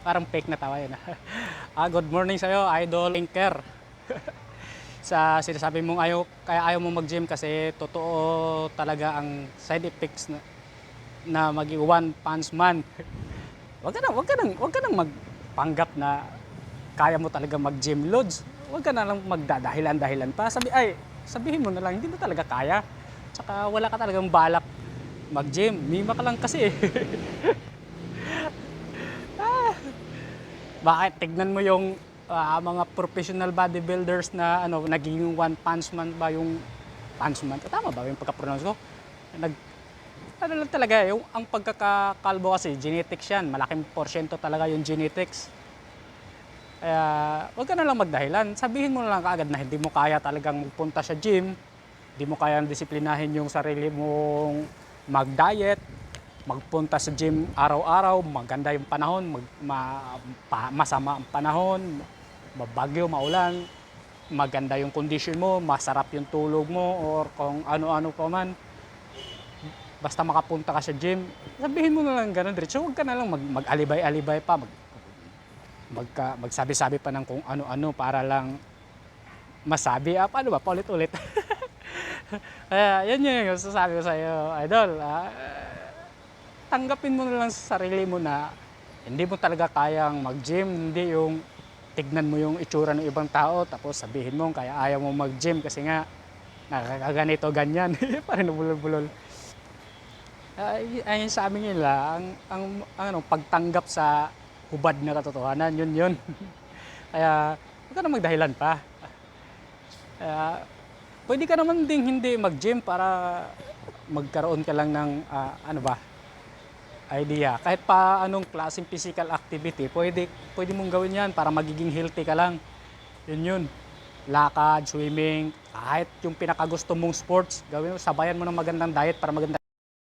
Parang fake na tawa yun. Good morning sa'yo, Idol Inker. Sa sinasabi mong kaya ayaw mong mag-gym kasi totoo talaga ang side effects na maging one punch man. Wag ka nang magpanggap na kaya mo talaga mag-gym loads. Wag ka na lang magdadahilan-dahilan pa. Sabihin mo na lang, hindi mo talaga kaya. Tsaka wala ka talagang balak mag-gym. Mima ka lang kasi. Bakit? Tignan mo yung mga professional bodybuilders na naging one punch man ba yung punch man? Tama ba yung pagka-pronounce ko? Nag, ano lang talaga, yung ang pagkakakalbo kasi, genetics yan. Malaking porsyento talaga yung genetics. Kaya, huwag ka na lang magdahilan. Sabihin mo na lang kaagad na hindi mo kaya talagang magpunta sa gym, hindi mo kayang disiplinahin yung sarili mong mag-diet, magpunta sa gym araw-araw, maganda yung panahon, masama ang panahon, mabagyo, maulan, maganda yung condition mo, masarap yung tulog mo, or kung ano-ano pa man. Basta makapunta ka sa gym, sabihin mo na lang ganun, diretso. Huwag ka na lang mag-alibay-alibay pa, magsabi-sabi pa ng kung ano-ano para lang masabi. Paano ba? Paulit-ulit. Kaya yan yung sasabi ko sa iyo, Idol. Tanggapin mo na lang sa sarili mo na hindi mo talaga kayang mag-gym, hindi yung tignan mo yung itsura ng ibang tao tapos sabihin mo kaya ayaw mo mag-gym kasi nga nakakaganito, ganyan. Parang nabulol-bulol. Ayun sa amin nila, ang pagtanggap sa hubad na katotohanan, yun. Kaya huwag ka na magdahilan pa. Pwede ka naman ding hindi mag-gym para magkaroon ka lang ng idea. Kahit pa anong klaseng physical activity, pwede mong gawin yan para magiging healthy ka lang. Yun. Lakad, swimming, kahit yung pinakagusto mong sports, gawin mo, sabayan mo ng magandang diet para maganda